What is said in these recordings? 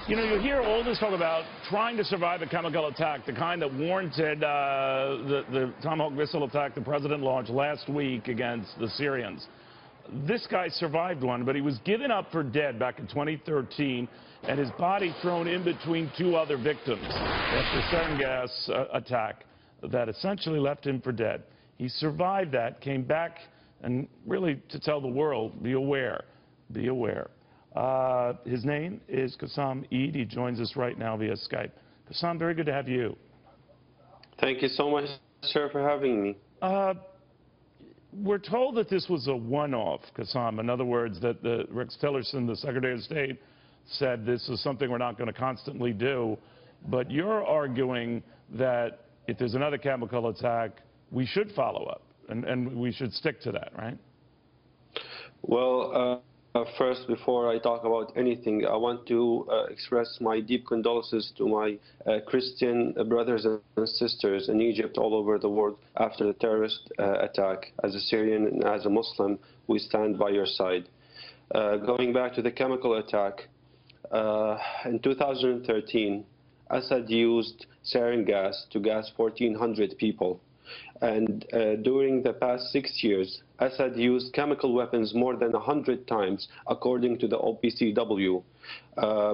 You know, you hear all this talk about trying to survive a chemical attack, the kind that warranted the Tomahawk missile attack the president launched last week against the Syrians. This guy survived one, but he was given up for dead back in 2013, and his body thrown in between two other victims after sarin gas attack that essentially left him for dead. He survived that, came back, and really to tell the world, be aware, be aware. His name is Kassem Eid. He joins us right now via Skype. Kassem, very good to have you. Thank you so much, sir, for having me. We're told that this was a one-off, Kassem. In other words, that Rex Tillerson, the Secretary of State, said this is something we're not going to constantly do. But you're arguing that if there's another chemical attack, we should follow up, and we should stick to that, right? Well, first, before I talk about anything, I want to express my deep condolences to my Christian brothers and sisters in Egypt, all over the world, after the terrorist attack. As a Syrian and as a Muslim, we stand by your side. Going back to the chemical attack, in 2013, Assad used sarin gas to gas 1,400 people. And during the past 6 years, Assad used chemical weapons more than 100 times, according to the OPCW.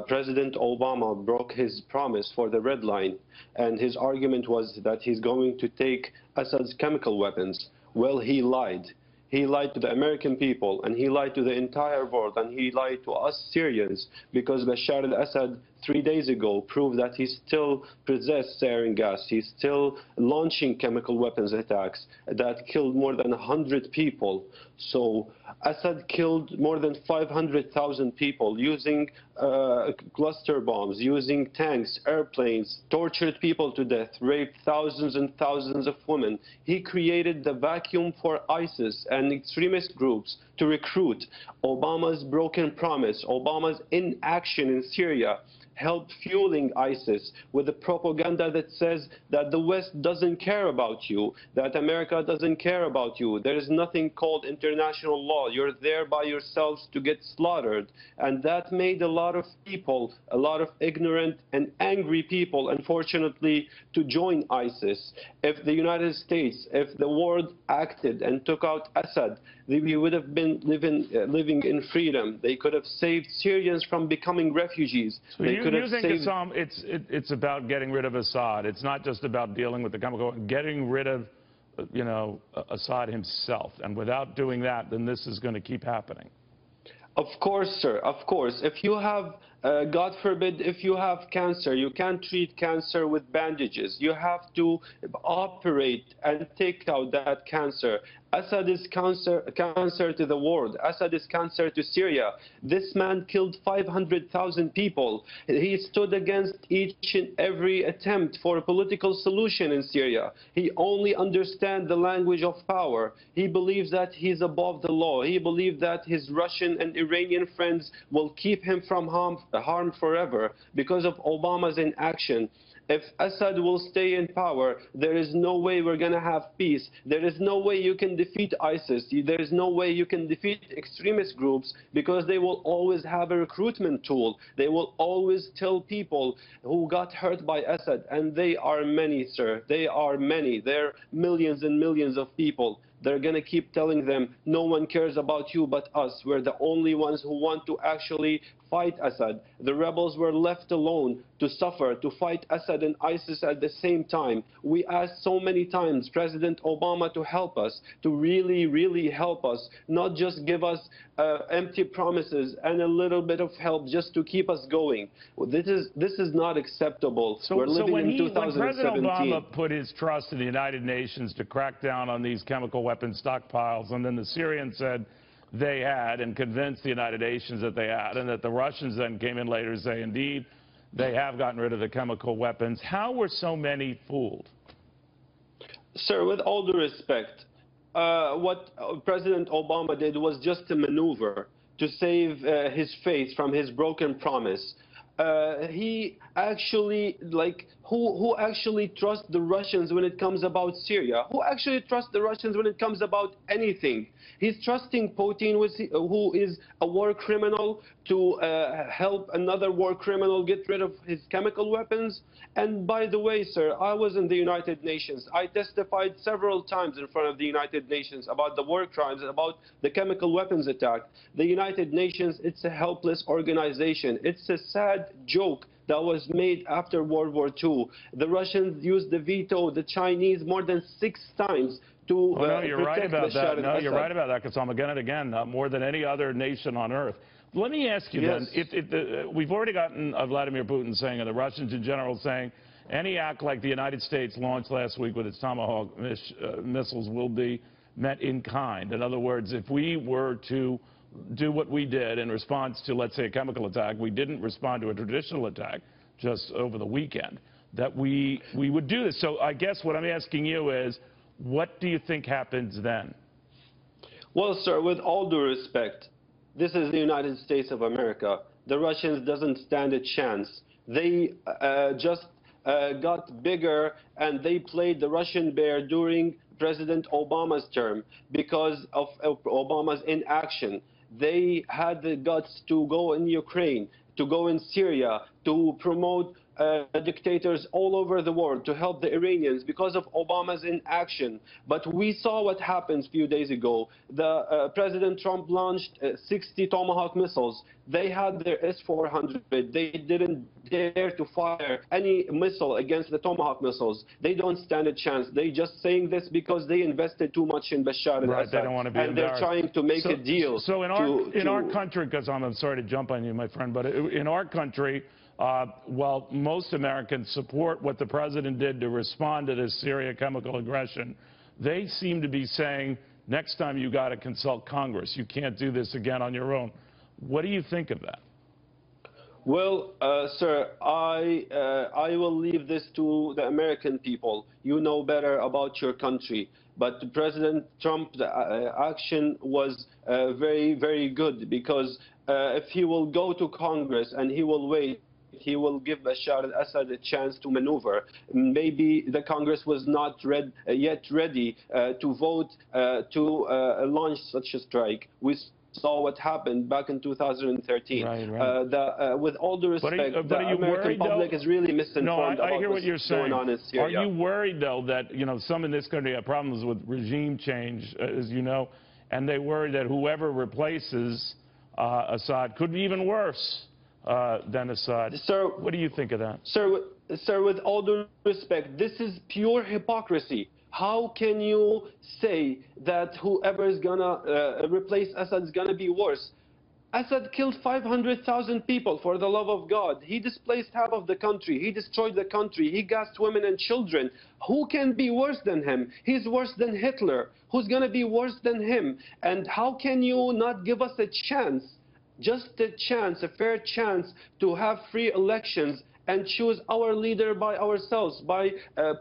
President Obama broke his promise for the red line, and his argument was that he's going to take Assad's chemical weapons. Well, he lied. He lied to the American people, and he lied to the entire world, and he lied to us Syrians, because Bashar al-Assad 3 days ago proved that he still possessed sarin gas. He's still launching chemical weapons attacks that killed more than 100 people. So Assad killed more than 500,000 people using cluster bombs, using tanks, airplanes, tortured people to death, raped thousands and thousands of women. He created the vacuum for ISIS and extremist groups to recruit. Obama's broken promise, Obama's inaction in Syria helped fueling ISIS with the propaganda that says that the West doesn't care about you, that America doesn't care about you. There is nothing called international law. You're there by yourselves to get slaughtered. And that made a lot of people, a lot of ignorant and angry people, unfortunately, to join ISIS. If the United States, if the world acted and took out Assad, we would have been living in freedom. They could have saved Syrians from becoming refugees. So you think, Kassem, it's about getting rid of Assad. It's not just about dealing with the chemical, getting rid of, you know, Assad himself. And without doing that, then this is going to keep happening. Of course, sir, of course. If you have, God forbid, if you have cancer, you can't treat cancer with bandages. You have to operate and take out that cancer. Assad is cancer to the world. Assad is cancer to Syria. This man killed 500,000 people. He stood against each and every attempt for a political solution in Syria. He only understands the language of power. He believes that he's above the law. He believes that his Russian and Iranian friends will keep him from harm forever because of Obama's inaction. If Assad will stay in power, there is no way we're going to have peace. There is no way you can defeat ISIS. There is no way you can defeat extremist groups, because they will always have a recruitment tool. They will always tell people who got hurt by Assad, and they are many, sir. They are many. There are millions and millions of people. They're going to keep telling them, no one cares about you but us. We're the only ones who want to actually fight Assad. The rebels were left alone to suffer, to fight Assad and ISIS at the same time. We asked so many times President Obama to help us, to really, really help us, not just give us empty promises and a little bit of help just to keep us going. This is not acceptable. We're living in 2017. When President Obama put his trust in the United Nations to crack down on these chemical weapon stockpiles, and then the Syrians said they had, and convinced the United Nations that they had, and that the Russians then came in later to say, indeed, they have gotten rid of the chemical weapons. How were so many fooled? Sir, with all due respect, what President Obama did was just a maneuver to save his face from his broken promise. He actually, who actually trusts the Russians when it comes about Syria? Who actually trusts the Russians when it comes about anything? He's trusting Putin, who is a war criminal. to help another war criminal get rid of his chemical weapons. And by the way, sir, I was in the United Nations. I testified several times in front of the United Nations about the war crimes, about the chemical weapons attack. The United Nations, it's a helpless organization. It's a sad joke that was made after World War II. The Russians used the veto, the Chinese more than 6 times to no, you're right about that. No, you're right about that, Kassem, again and again, more than any other nation on earth. Let me ask you then, we've already gotten Vladimir Putin saying, and the Russians in general saying, any act like the United States launched last week with its Tomahawk missiles will be met in kind. In other words, if we were to do what we did in response to, let's say, a chemical attack, we didn't respond to a traditional attack just over the weekend, that we would do this. So I guess what I'm asking you is, what do you think happens then? Well, sir, with all due respect, this is the United States of America. The Russians doesn't stand a chance. They just got bigger, and they played the Russian bear during President Obama's term because of Obama's inaction. They had the guts to go in Ukraine, to go in Syria, to promote dictators all over the world, to help the Iranians because of Obama's inaction. But we saw what happened a few days ago. President Trump launched 60 Tomahawk missiles. They had their S-400. They didn't dare to fire any missile against the Tomahawk missiles. They don't stand a chance. They just saying this because they invested too much in Bashar al-Assad. Right, they don't want to be and they're trying to make a deal. So in our country, because I'm sorry to jump on you, my friend, but in our country, while most Americans support what the president did to respond to this Syria chemical aggression, they seem to be saying, next time you got to consult Congress. You can't do this again on your own. What do you think of that? Well, sir, I will leave this to the American people. You know better about your country. But President Trump's action was very, very good, because if he will go to Congress and he will wait, he will give Bashar al-Assad a chance to maneuver. Maybe the Congress was not yet ready to vote to launch such a strike. We saw what happened back in 2013. Right. With all due respect, the American public is really misinformed about what's going on in Syria. Are you worried, though, that some in this country have problems with regime change, as you know, and they worry that whoever replaces Assad could be even worse than Assad? Sir, what do you think of that? Sir, with all due respect, this is pure hypocrisy. How can you say that whoever is going to replace Assad is going to be worse? Assad killed 500,000 people, for the love of God. He displaced half of the country. He destroyed the country. He gassed women and children. Who can be worse than him? He's worse than Hitler. Who's going to be worse than him? And how can you not give us a chance, just a chance, a fair chance to have free elections and choose our leader by ourselves, by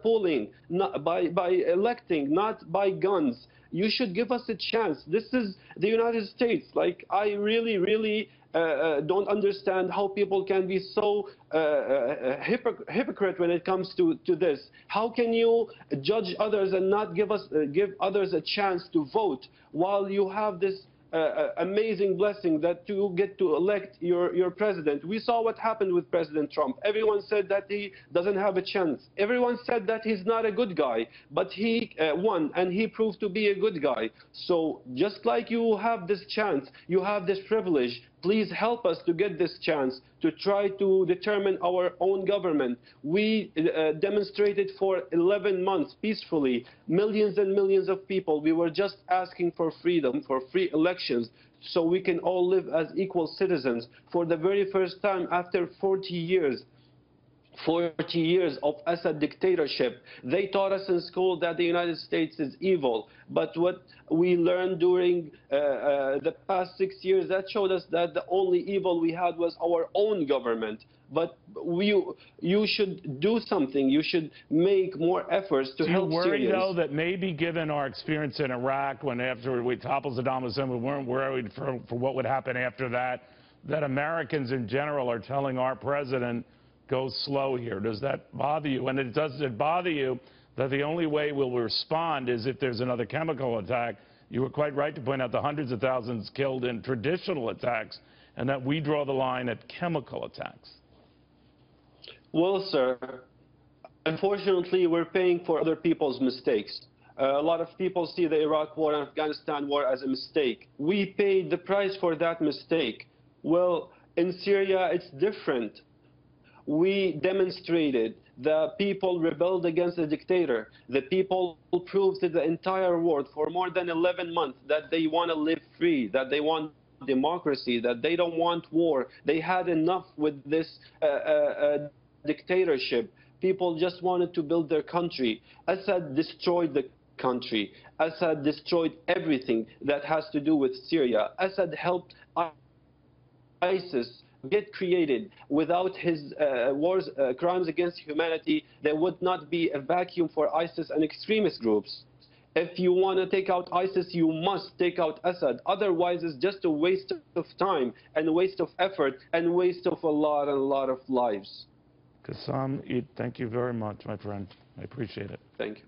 polling, not by electing, not by guns? You should give us a chance. This is the United States. Like, I really, really don't understand how people can be so hypocrite when it comes to this. How can you judge others and not give others a chance to vote while you have this amazing blessing that you get to elect your president? We saw what happened with President Trump. Everyone said that he doesn't have a chance. Everyone said that he's not a good guy, but he won, and he proved to be a good guy. So just like you have this chance, you have this privilege, please help us to get this chance to try to determine our own government. We demonstrated for 11 months peacefully, millions and millions of people. We were just asking for freedom, for free elections, so we can all live as equal citizens. For the very first time after 40 years of Assad dictatorship. They taught us in school that the United States is evil. But what we learned during the past 6 years, that showed us that the only evil we had was our own government. But you should do something. You should make more efforts to help Syrians. Do you worry, though, that maybe given our experience in Iraq, when after we toppled Saddam Hussein, we weren't worried for what would happen after that, that Americans in general are telling our president, go slow here? Does that bother you? And does it bother you that the only way we'll respond is if there's another chemical attack? You were quite right to point out the hundreds of thousands killed in traditional attacks, and that we draw the line at chemical attacks? Well, sir, unfortunately, we're paying for other people's mistakes. A lot of people see the Iraq war and Afghanistan war as a mistake. We paid the price for that mistake. Well, in Syria, it's different. We demonstrated. The people rebelled against the dictator. The people proved to the entire world for more than 11 months that they want to live free, that they want democracy, that they don't want war. They had enough with this dictatorship. People just wanted to build their country. Assad destroyed the country. Assad destroyed everything that has to do with Syria. Assad helped ISIS get created. Without his wars, crimes against humanity, there would not be a vacuum for ISIS and extremist groups. If you want to take out ISIS, you must take out Assad. Otherwise, it's just a waste of time and a waste of effort and waste of a lot of lives. Kassem Eid, thank you very much, my friend. I appreciate it. Thank you.